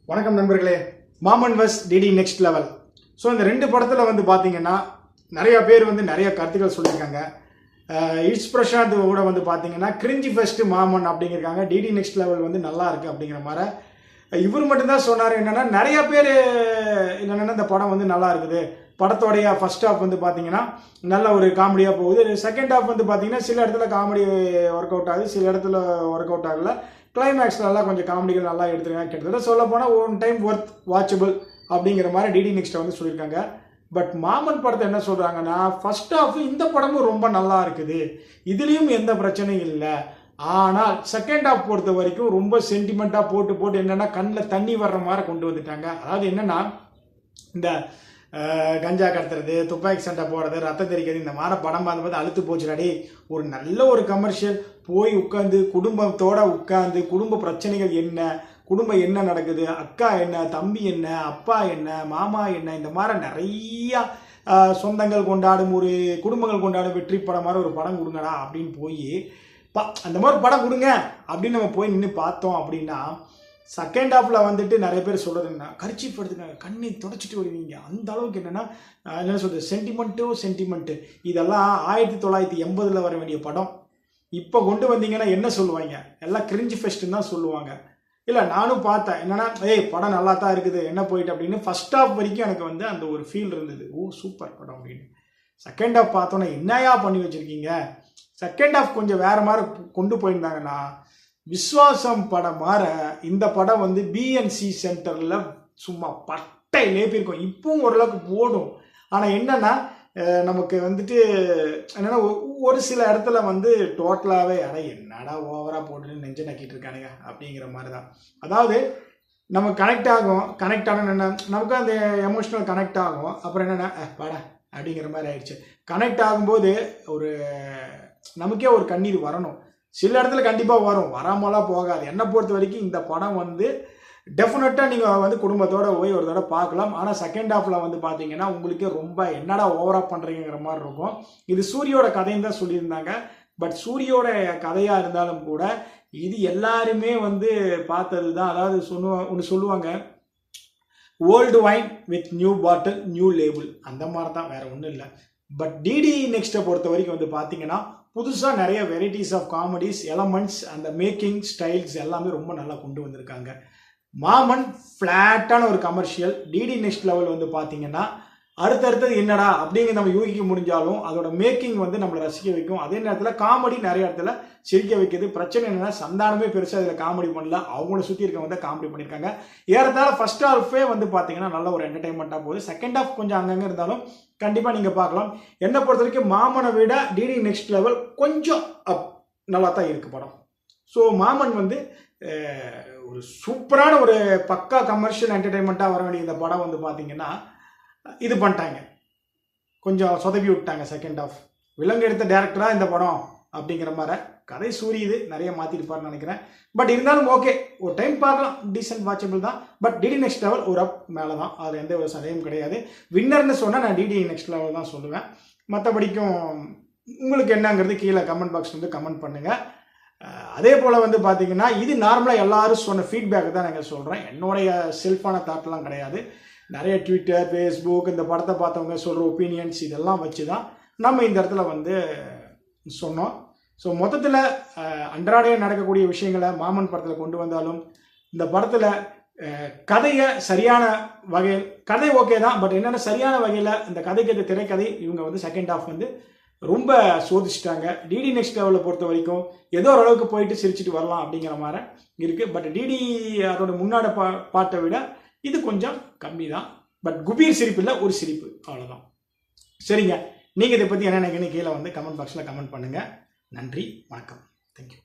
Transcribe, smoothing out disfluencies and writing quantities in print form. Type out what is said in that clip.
வணக்கம் நண்பர்களே. மாமன் வஸ் டிடி நெக்ஸ்ட் லெவல். ஸோ இந்த ரெண்டு படத்தில் வந்து பார்த்தீங்கன்னா நிறைய பேர் வந்து நிறைய கருத்துக்கள் சொல்லியிருக்காங்க. இட்ஸ் பிரசாந்த் கூட வந்து பார்த்தீங்கன்னா கிரிஞ்சி ஃபஸ்ட்டு மாமன் அப்படிங்கிறாங்க. டிடி நெக்ஸ்ட் லெவல் வந்து நல்லா இருக்குது அப்படிங்கிற மாதிரி இவர் மட்டும்தான் சொன்னார். என்னென்னா நிறைய பேர் என்னென்னா இந்த படம் வந்து நல்லா இருக்குது, படத்தோடைய ஃபர்ஸ்ட் ஹாஃப் வந்து பார்த்தீங்கன்னா நல்ல ஒரு காமெடியாக போகுது, செகண்ட் ஹாஃப் வந்து பார்த்தீங்கன்னா சில இடத்துல காமெடி ஒர்க் அவுட் ஆகுது, சில இடத்துல ஒர்க் அவுட் ஆகல, கிளைமேக்ஸ்லாம் கொஞ்சம் காமெடிகள் நல்லா எடுத்துருக்காங்க. கிட்டத்தட்ட சொல்ல போனால் ஒன் டைம் ஒர்த் வாட்சபிள் அப்படிங்கிற மாதிரி டிடி நெக்ஸ்ட் வந்து சொல்லியிருக்காங்க. பட் மாமன் படத்தை என்ன சொல்கிறாங்கன்னா ஃபர்ஸ்ட் ஹாஃப் இந்த படமும் ரொம்ப நல்லா இருக்குது, இதுலேயும் எந்த பிரச்சனையும் இல்லை, ஆனால் செகண்ட் ஹாஃப் பொறுத்த வரைக்கும் ரொம்ப சென்டிமெண்ட்டாக போட்டு என்னென்னா கண்ணில் தண்ணி வர்ற மாதிரி கொண்டு வந்துட்டாங்க. அதாவது என்னென்னா இந்த கஞ்சா கடத்துறது, துப்பாக்கி சண்டை போடுறது, ரத்தம் தெரிக்கிறது, இந்த மாதிரி படம் பார்த்து அழுத்து போச்சுடாடி. ஒரு நல்ல ஒரு கமர்ஷியல் போய் உட்காந்து குடும்பத்தோட உட்காந்து குடும்ப பிரச்சனைகள் என்ன, குடும்பம் என்ன நடக்குது, அக்கா என்ன, தம்பி என்ன, அப்பா என்ன, மாமா என்ன, இந்த மாதிரி நிறையா சொந்தங்கள் கொண்டாடும் ஒரு குடும்பங்கள் கொண்டாடும் வெற்றி படம் மாதிரி ஒரு படம் கொடுங்கடா அப்படின்னு போய் அந்த மாதிரி படம் கொடுங்க அப்படின்னு நம்ம போய் நின்று பார்த்தோம் அப்படின்னா செகண்ட் ஹாஃபில் வந்துட்டு நிறைய பேர் சொல்கிறதுன்னா கரிச்சி படுத்துக்காங்க, கண்ணை தொடச்சிட்டு வருவீங்க. அந்த அளவுக்கு என்னென்னா என்ன சொல்கிறது, சென்டிமெண்ட்டு இதெல்லாம் 1980 வர வேண்டிய படம் இப்போ கொண்டு வந்தீங்கன்னா என்ன சொல்லுவாங்க, எல்லாம் கிரிஞ்சி ஃபெஸ்ட்டுன்னு தான் சொல்லுவாங்க. இல்லை நானும் பார்த்தேன், என்னென்னா படம் நல்லா தான் இருக்குது என்ன போயிட்டு அப்படின்னு ஃபர்ஸ்ட் ஹாஃப் வரைக்கும் எனக்கு வந்து அந்த ஒரு ஃபீல் இருந்தது, ஓ சூப்பர் படம் அப்படின்னு. செகண்ட் ஹாஃப் பார்த்தோன்னே என்னையா பண்ணி வச்சுருக்கீங்க, செகண்ட் ஹாஃப் கொஞ்சம் வேறு மாதிரி கொண்டு போயிருந்தாங்கன்னா விஸ்வாசம் படம் மாற இந்த படம் வந்து பிஎன்சி சென்டரில் சும்மா பட்டை லேப்பிருக்கும். இப்பவும் ஓரளவுக்கு போடும், ஆனால் என்னென்னா நமக்கு வந்துட்டு என்னென்னா ஒரு சில இடத்துல வந்து டோட்டலாகவே என்னடா ஓவராக போட்டுன்னு நெஞ்சு நக்கிட்டு இருக்கானுங்க அப்படிங்கிற மாதிரி தான். அதாவது நம்ம கனெக்ட் ஆனால் என்ன நமக்கு அந்த எமோஷ்னல் கனெக்ட் ஆகும், அப்புறம் என்னென்னா வாடா அப்படிங்கிற மாதிரி ஆயிடுச்சு. கனெக்ட் ஆகும்போது ஒரு நமக்கே ஒரு கண்ணீர் வரணும், சில இடத்துல கண்டிப்பாக வரும், வராமலாம் போகாது. என்னை பொறுத்த வரைக்கும் இந்த படம் வந்து டெஃபினட்டாக நீங்கள் வந்து குடும்பத்தோடு போய் ஒரு தடவை பார்க்கலாம். ஆனால் செகண்ட் ஹாஃபில் வந்து பார்த்தீங்கன்னா உங்களுக்கே ரொம்ப என்னடா ஓவராக பண்ணுறீங்கிற மாதிரி இருக்கும். இது சூரியோட கதைன்னு தான் சொல்லியிருந்தாங்க. பட் சூரியோட கதையாக இருந்தாலும் கூட இது எல்லாருமே வந்து பார்த்தது தான். அதாவது ஒன்று சொல்லுவாங்க, old wine with new bottle new label, அந்த மாதிரி தான், வேறு ஒன்றும் இல்லை. பட் டிடி நெக்ஸ்ட்டை பொறுத்த வரைக்கும் வந்து பார்த்தீங்கன்னா புதுசாக நிறைய வெரைட்டிஸ் ஆஃப் காமெடிஸ் எலமெண்ட்ஸ், அந்த மேக்கிங் ஸ்டைல்ஸ் எல்லாமே ரொம்ப நல்லா கொண்டு வந்திருக்காங்க. மாமன் ஃப்ளாட்டான ஒரு கமர்ஷியல், டிடி நெக்ஸ்ட் லெவல் வந்து பார்த்தீங்கன்னா அடுத்தடுத்தது என்னடா அப்படிங்கிற நம்ம யூகிக்க முடிஞ்சாலும் அதோட மேக்கிங் வந்து நம்மளை ரசிக்க வைக்கும். அதே நேரத்தில் காமெடி நிறைய இடத்துல சிரிக்க வைக்கிது. பிரச்சனை என்னென்னா சந்தானமே பெருசாக இதில் காமெடி பண்ணல, அவங்கள சுற்றி இருக்கவங்க தான் காமெடி பண்ணியிருக்காங்க. ஏறத்தாழ ஃபர்ஸ்ட் ஹாஃபே வந்து பார்த்தீங்கன்னா நல்ல ஒரு என்டர்டைன்மெண்ட்டாக போகுது. செகண்ட் ஹாஃப் கொஞ்சம் அங்கங்கே இருந்தாலும் கண்டிப்பாக நீங்கள் பார்க்கலாம். என்னை பொறுத்த வரைக்கும் மாமனை விட டிடி நெக்ஸ்ட் லெவல் கொஞ்சம் நல்லா தான் இருக்குது படம். ஸோ மாமன் வந்து ஒரு சூப்பரான ஒரு பக்கா கமர்ஷியல் என்டர்டைன்மெண்ட்டாக வர வேண்டிய இந்த படம் வந்து பார்த்தீங்கன்னா இது பண்ணிட்டாங்க, கொஞ்சம் சொதப்பி விட்டாங்க. செகண்ட் ஹாஃப் விலங்கு எடுத்த டேரக்டராக இந்த படம் அப்படிங்கிற மாதிரி கதை சூரியுது, நிறைய மாற்றிருப்பார்னு நினைக்கிறேன். பட் இருந்தாலும் ஓகே, ஒரு டைம் பார்க்கலாம், டீசென்ட் வாட்சபிள் தான். பட் டிடி நெக்ஸ்ட் லெவல் ஒரு அப் மேலே தான், அதில் எந்த ஒரு சந்தேகமும் கிடையாது. வின்னர்னு சொன்னால் நான் டிடி நெக்ஸ்ட் லெவல் தான் சொல்லுவேன். மற்றபடிக்கும் உங்களுக்கு என்னங்கிறது கீழே கமெண்ட் பாக்ஸ் வந்து கமெண்ட் பண்ணுங்கள். அதே போல் வந்து பார்த்தீங்கன்னா இது நார்மலாக எல்லாரும் சொன்ன ஃபீட்பேக் தான் நாங்கள் சொல்கிறேன், என்னுடைய செல்ஃபான தாட்லாம் கிடையாது. நிறைய ட்விட்டர், ஃபேஸ்புக், இந்த படத்தை பார்த்தவங்க சொல்கிற ஒப்பீனியன்ஸ் இதெல்லாம் வச்சு தான் நம்ம இந்த இடத்துல வந்து சொன்னோம். ஸோ மொத்தத்தில் அன்றாடையாக நடக்கக்கூடிய விஷயங்களை மாமன் படத்தில் கொண்டு வந்தாலும் இந்த படத்தில் கதையை சரியான வகையில், கதை ஓகே தான், பட் என்னென்ன சரியான வகையில் இந்த கதைக்கு ஏற்ற திரைக்கதை இவங்க வந்து செகண்ட் ஹாஃப் வந்து ரொம்ப சோதிச்சிட்டாங்க. டிடி நெக்ஸ்ட் லெவலில் பொறுத்த வரைக்கும் ஏதோ ஓரளவுக்கு போயிட்டு சிரிச்சிட்டு வரலாம் அப்படிங்கிற மாதிரி இருக்குது. பட் டிடி அதோட முன்னாடி பாட்டை விட இது கொஞ்சம் கம்மி தான். பட் குபீர் சிரிப்பு இல்லை, ஒரு சிரிப்பு, அவ்வளோதான். சரிங்க, நீங்கள் இதை பற்றி என்ன நினைக்கிறீங்க கீழே வந்து கமெண்ட் பாக்ஸில் கமெண்ட் பண்ணுங்கள். நன்றி, வணக்கம், தேங்க்யூ.